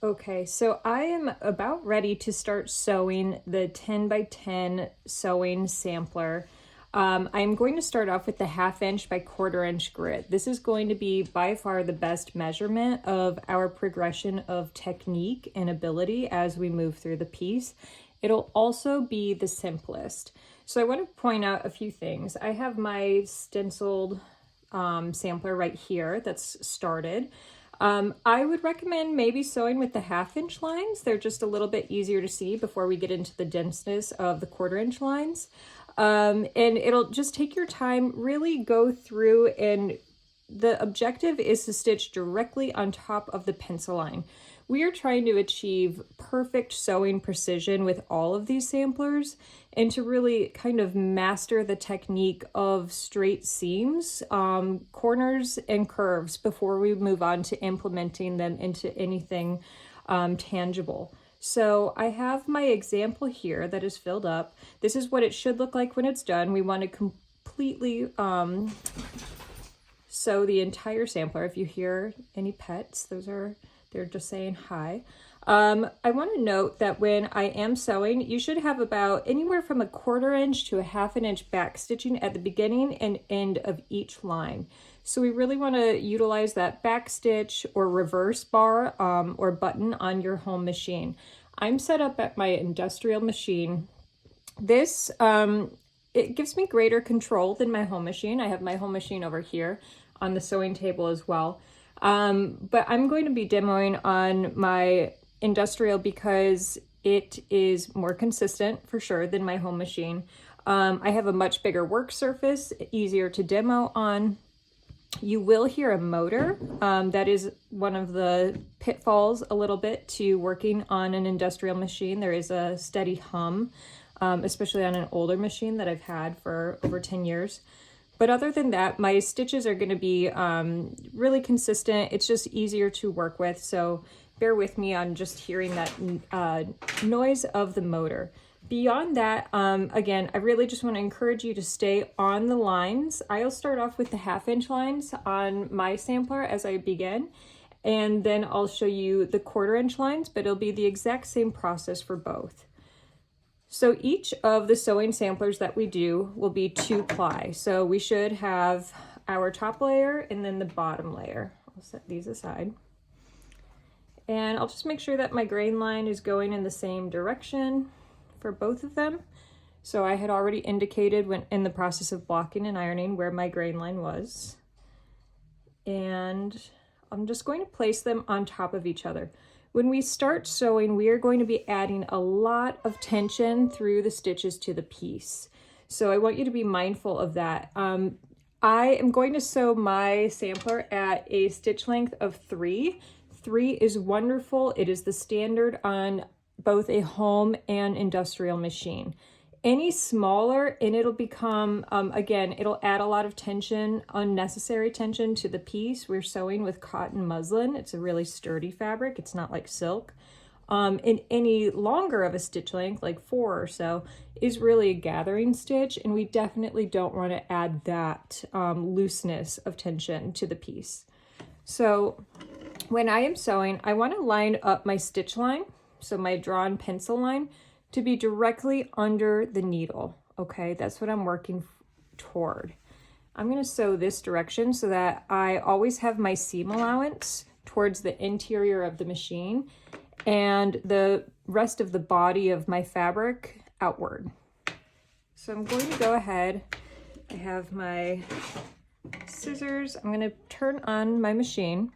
Okay, so I am about ready to start sewing the 10 by 10 sewing sampler. I'm going to start off with the 1/2 inch by 1/4 inch grid. This is going to be by far the best measurement of our progression of technique and ability as we move through the piece. It'll also be the simplest. So I want to point out a few things. I have my stenciled sampler right here that's started. I would recommend maybe sewing with the 1/2 inch lines. They're just a little bit easier to see before we get into the denseness of the 1/4 inch lines. And it'll just take your time, really go through, and the objective is to stitch directly on top of the pencil line. We are trying to achieve perfect sewing precision with all of these samplers and to really kind of master the technique of straight seams, corners, and curves before we move on to implementing them into anything tangible. So I have my example here that is filled up. This is what it should look like when it's done. We want to completely sew the entire sampler. If you hear any pets, they're just saying hi. I want to note that when I am sewing, you should have about anywhere from a 1/4 inch to a 1/2 inch back stitching at the beginning and end of each line. So we really want to utilize that back stitch or reverse bar or button on your home machine. I'm set up at my industrial machine. This, it gives me greater control than my home machine. I have my home machine over here on the sewing table as well. But I'm going to be demoing on my industrial because it is more consistent for sure than my home machine. I have a much bigger work surface, easier to demo on. You will hear a motor. That is one of the pitfalls a little bit to working on an industrial machine. There is a steady hum, especially on an older machine that I've had for over 10 years. But other than that, my stitches are going to be really consistent. It's just easier to work with. So bear with me on just hearing that noise of the motor. Beyond that, again, I really just want to encourage you to stay on the lines. I'll start off with the 1/2 inch lines on my sampler as I begin, and then I'll show you the 1/4 inch lines, but it'll be the exact same process for both. So each of the sewing samplers that we do will be 2-ply. So we should have our top layer and then the bottom layer. I'll set these aside. And I'll just make sure that my grain line is going in the same direction for both of them. So I had already indicated when in the process of blocking and ironing where my grain line was. And I'm just going to place them on top of each other. When we start sewing, we are going to be adding a lot of tension through the stitches to the piece. So I want you to be mindful of that. I am going to sew my sampler at a stitch length of 3. 3 is wonderful. It is the standard on both a home and industrial machine. Any smaller and it'll become, again, it'll add a lot of tension, unnecessary tension to the piece. We're sewing with cotton muslin. It's a really sturdy fabric. It's not like silk. And any longer of a stitch length, like 4 or so, is really a gathering stitch. And we definitely don't want to add that looseness of tension to the piece. So when I am sewing, I want to line up my stitch line, so my drawn pencil line, to be directly under the needle. Okay, that's what I'm working toward. I'm going to sew this direction so that I always have my seam allowance towards the interior of the machine and the rest of the body of my fabric outward. So I'm going to go ahead. I have my scissors. I'm going to turn on my machine.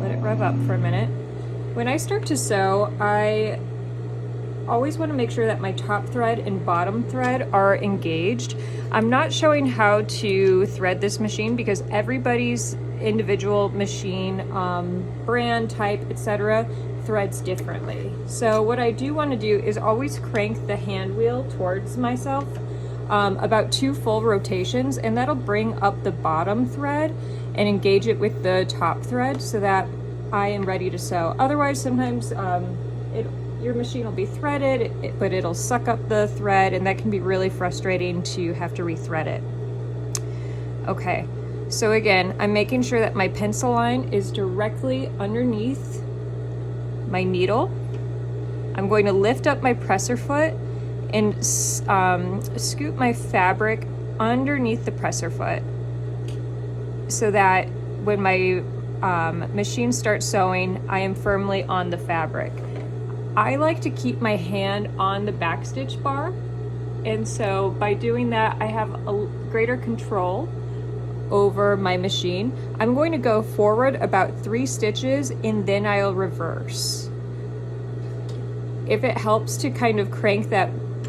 Let it rev up for a minute. When I start to sew, I always want to make sure that my top thread and bottom thread are engaged. I'm not showing how to thread this machine because everybody's individual machine, brand, type, etc., threads differently. So what I do want to do is always crank the hand wheel towards myself about 2 full rotations, and that'll bring up the bottom thread and engage it with the top thread so that I am ready to sew. Otherwise, sometimes your machine will be threaded, but it'll suck up the thread, and that can be really frustrating to have to rethread it. Okay, So again, I'm making sure that my pencil line is directly underneath my needle. I'm going to lift up my presser foot and scoop my fabric underneath the presser foot so that when my machine starts sewing, I am firmly on the fabric. I like to keep my hand on the backstitch bar, and so by doing that, I have a greater control over my machine. I'm going to go forward about 3 stitches and then I'll reverse. If it helps to kind of crank that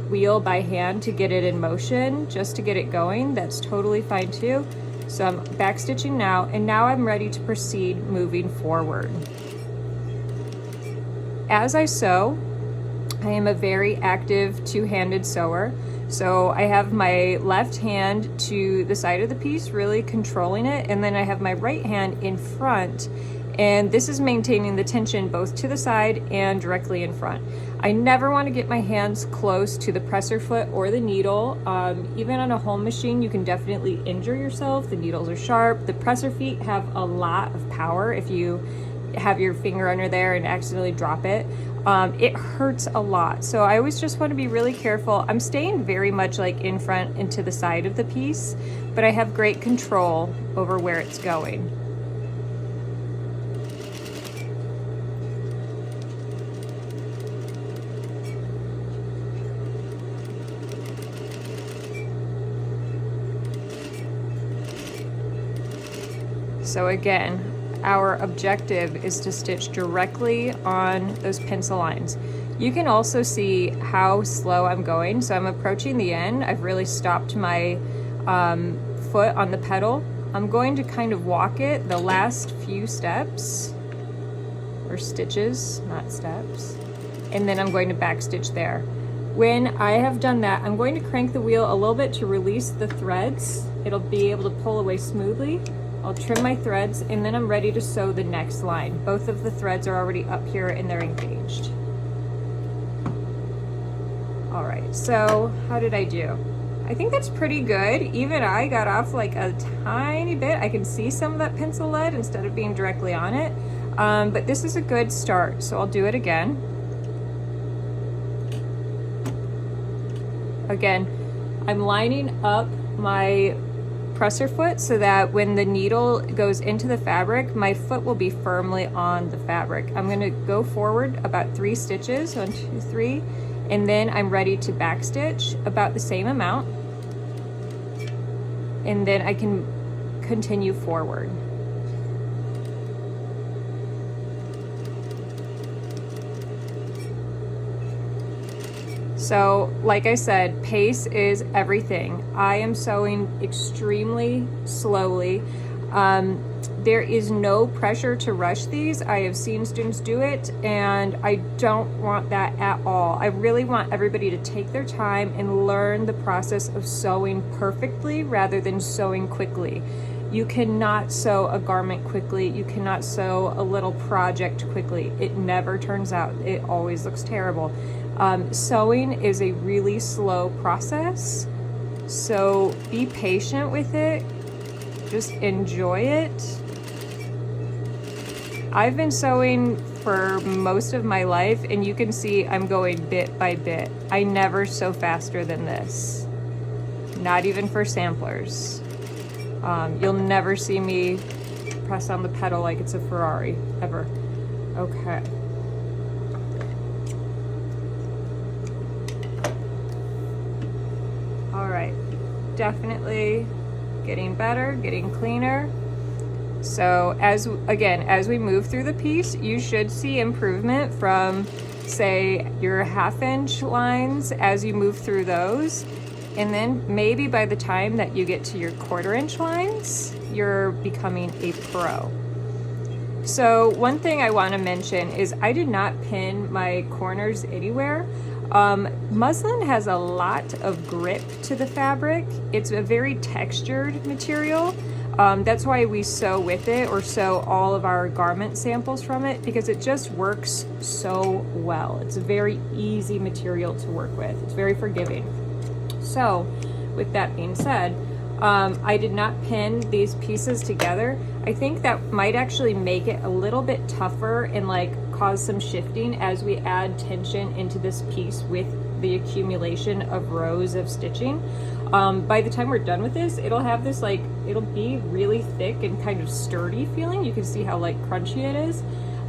wheel by hand to get it in motion, just to get it going, that's totally fine too. So I'm backstitching now, and now I'm ready to proceed moving forward. As I sew, I am a very active two-handed sewer. So I have my left hand to the side of the piece, really controlling it, and then I have my right hand in front, and this is maintaining the tension both to the side and directly in front. I never want to get my hands close to the presser foot or the needle. Even on a home machine, you can definitely injure yourself. The needles are sharp. The presser feet have a lot of power. If you have your finger under there and accidentally drop it, it hurts a lot. So I always just want to be really careful. I'm staying very much like in front and to the side of the piece, but I have great control over where it's going. So again, our objective is to stitch directly on those pencil lines. You can also see how slow I'm going. So I'm approaching the end. I've really stopped my foot on the pedal. I'm going to kind of walk it the last few steps, or stitches, not steps. And then I'm going to backstitch there. When I have done that, I'm going to crank the wheel a little bit to release the threads. It'll be able to pull away smoothly. I'll trim my threads, and then I'm ready to sew the next line. Both of the threads are already up here and they're engaged. All right, so how did I do? I think that's pretty good. Even I got off like a tiny bit. I can see some of that pencil lead instead of being directly on it. But this is a good start, so I'll do it again. Again, I'm lining up my presser foot so that when the needle goes into the fabric, my foot will be firmly on the fabric. I'm going to go forward about 3 stitches, 1, 2, 3, and then I'm ready to backstitch about the same amount, and then I can continue forward. So, like I said, pace is everything. I am sewing extremely slowly. There is no pressure to rush these. I have seen students do it, and I don't want that at all. I really want everybody to take their time and learn the process of sewing perfectly rather than sewing quickly. You cannot sew a garment quickly. You cannot sew a little project quickly. It never turns out. It always looks terrible. Sewing is a really slow process, so be patient with it. Just enjoy it. I've been sewing for most of my life, and you can see I'm going bit by bit. I never sew faster than this, not even for samplers. You'll never see me press on the pedal like it's a Ferrari, ever. Okay. All right, definitely getting better, getting cleaner. So as we move through the piece, you should see improvement from, say, your 1/2-inch lines as you move through those. And then maybe by the time that you get to your 1/4-inch lines, you're becoming a pro. So one thing I want to mention is I did not pin my corners anywhere. Muslin has a lot of grip to the fabric. It's a very textured material. That's why we sew with it, or sew all of our garment samples from it, because it just works so well. It's a very easy material to work with. It's very forgiving. So with that being said, I did not pin these pieces together. I think that might actually make it a little bit tougher and like cause some shifting as we add tension into this piece with the accumulation of rows of stitching. By the time we're done with this, it'll have this like, it'll be really thick and kind of sturdy feeling. You can see how like crunchy it is.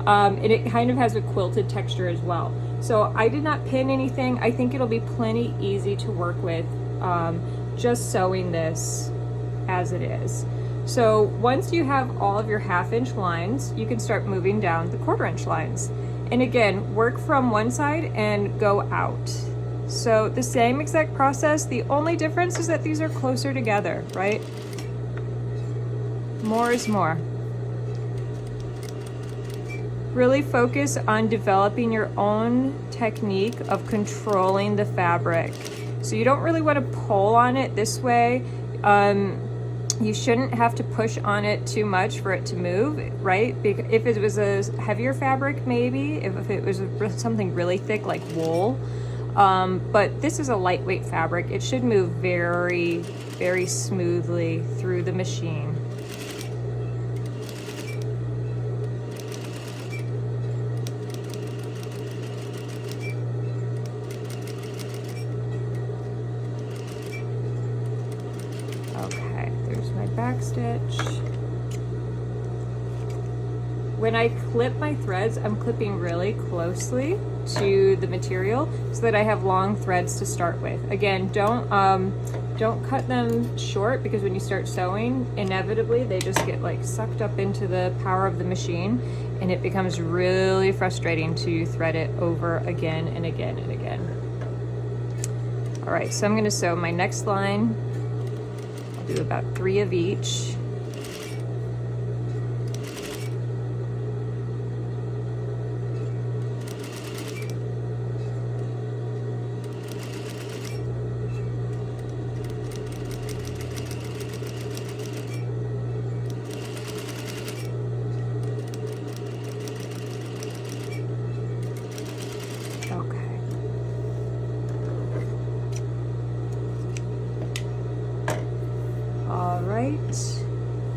And it kind of has a quilted texture as well. So I did not pin anything. I think it'll be plenty easy to work with just sewing this as it is. So once you have all of your 1/2 inch lines, you can start moving down the 1/4 inch lines. And again, work from one side and go out. So the same exact process, the only difference is that these are closer together, right? More is more. Really focus on developing your own technique of controlling the fabric. So you don't really want to pull on it this way. You shouldn't have to push on it too much for it to move, right? If it was a heavier fabric, maybe, if it was something really thick like wool, but this is a lightweight fabric. It should move very, very smoothly through the machine. Okay, there's my back stitch. When I clip my threads, I'm clipping really closely to the material so that I have long threads to start with. Again, don't cut them short, because when you start sewing, inevitably they just get like sucked up into the power of the machine, and it becomes really frustrating to thread it over again and again and again. All right, so I'm going to sew my next line. I'll do about 3 of each.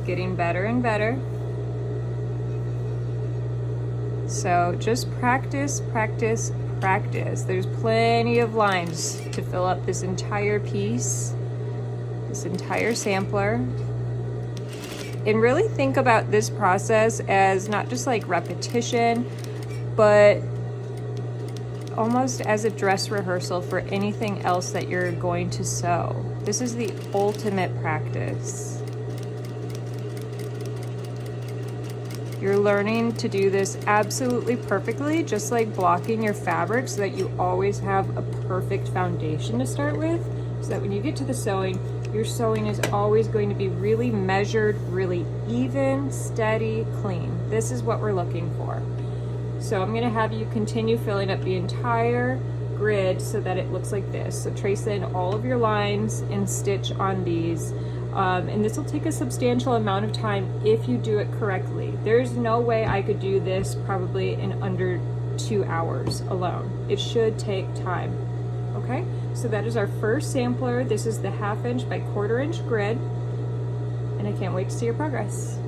Getting better and better. So just practice, practice, practice. There's plenty of lines to fill up this entire piece, this entire sampler. And really think about this process as not just like repetition, but almost as a dress rehearsal for anything else that you're going to sew. This is the ultimate practice. You're learning to do this absolutely perfectly, just like blocking your fabric, so that you always have a perfect foundation to start with, so that when you get to the sewing, your sewing is always going to be really measured, really even, steady, clean. This is what we're looking for. So I'm gonna have you continue filling up the entire grid so that it looks like this. So trace in all of your lines and stitch on these. And this will take a substantial amount of time if you do it correctly. There's no way I could do this probably in under 2 hours alone. It should take time. Okay, so that is our first sampler. This is the 1/2 inch by 1/4 inch grid, and I can't wait to see your progress.